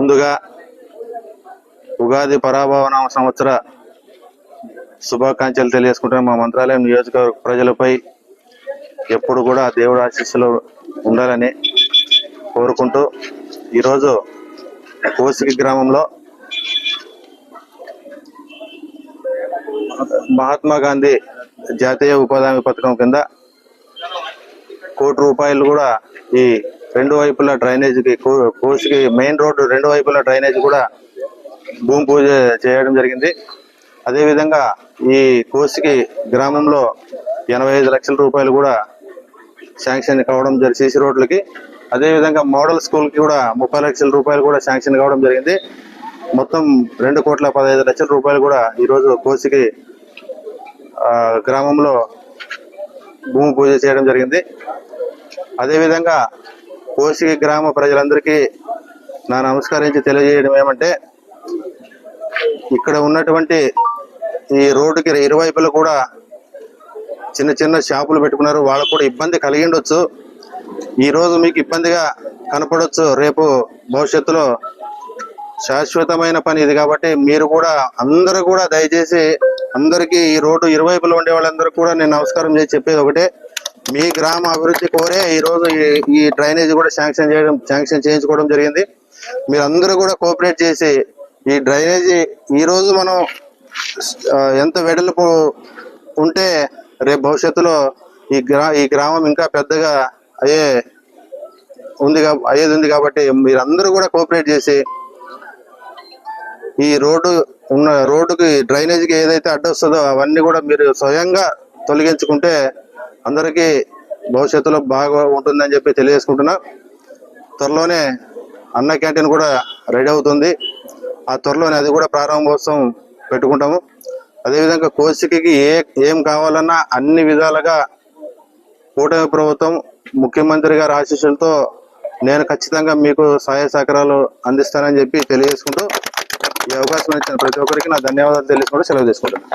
ముందుగా ఉగాది పరాభవనామ సంవత్సర శుభాకాంక్షలు తెలియజేసుకుంటున్న మా మంత్రాలయం నియోజకవర్గ ప్రజలపై ఎప్పుడు కూడా దేవుడి ఆశీస్సులు ఉండాలని కోరుకుంటూ ఈరోజు కోసిగి గ్రామంలో మహాత్మా గాంధీ జాతీయ ఉపాధి హామీ పథకం కింద ₹1 కోటి కూడా ఈ రెండు వైపుల డ్రైనేజీకి కోసిగి మెయిన్ రోడ్డు రెండు వైపుల డ్రైనేజీ కూడా భూమి పూజ చేయడం జరిగింది. అదేవిధంగా ఈ కోసిగి గ్రామంలో ₹85 లక్షల కూడా శాంక్షన్ కావడం జరిగింది సీసీ రోడ్లకి. అదేవిధంగా మోడల్ స్కూల్కి కూడా ₹30 లక్షల కూడా శాంక్షన్ కావడం జరిగింది. మొత్తం ₹2,15 లక్షల కూడా ఈరోజు కోసిగి గ్రామంలో భూమి పూజ చేయడం జరిగింది. అదేవిధంగా కోసిగి గ్రామ ప్రజలందరికీ నా నమస్కరించి తెలియజేయడం ఏమంటే, ఇక్కడ ఉన్నటువంటి ఈ రోడ్డుకి ఇరువైపులు కూడా చిన్న చిన్న షాపులు పెట్టుకున్నారు. వాళ్ళకు కూడా ఇబ్బంది కలిగి ఉండొచ్చు. ఈరోజు మీకు ఇబ్బందిగా కనపడవచ్చు, రేపు భవిష్యత్తులో శాశ్వతమైన పని ఇది కాబట్టి మీరు కూడా అందరూ కూడా దయచేసి అందరికీ ఈ రోడ్డు ఇరువైపులో ఉండే వాళ్ళందరూ కూడా నేను నమస్కారం చేసి చెప్పేది ఒకటే, మీ గ్రామ అభివృద్ధి కోరే ఈరోజు ఈ డ్రైనేజ్ కూడా శాంక్షన్ చేయించుకోవడం జరిగింది. మీరందరూ కూడా కోఆపరేట్ చేసి ఈ డ్రైనేజీ ఈరోజు మనం ఎంత వెడల్పు ఉంటే రేపు భవిష్యత్తులో ఈ గ్రామం ఇంకా పెద్దగా అయ్యేది ఉంది కాబట్టి మీరందరూ కూడా కోఆపరేట్ చేసి ఈ రోడ్డుకి డ్రైనేజీకి ఏదైతే అడ్డొస్తుందో అవన్నీ కూడా మీరు స్వయంగా తొలగించుకుంటే అందరికీ భవిష్యత్తులో బాగా ఉంటుందని చెప్పి తెలియజేసుకుంటున్నా. త్వరలోనే అన్న క్యాంటీన్ కూడా రెడీ అవుతుంది. ఆ త్వరలోనే అది కూడా ప్రారంభోత్సవం పెట్టుకుంటాము. అదేవిధంగా కోసిగికి ఏం కావాలన్నా అన్ని విధాలుగా కూటమి ప్రభుత్వం ముఖ్యమంత్రి గారి ఆశీస్సులతో నేను ఖచ్చితంగా మీకు సహాయ సహకారాలు అందిస్తానని చెప్పి తెలియజేసుకుంటూ ఈ అవకాశం ఇచ్చిన ప్రతి ఒక్కరికి నా ధన్యవాదాలు తెలుసుకుంటూ సెలవు తీసుకుంటాను.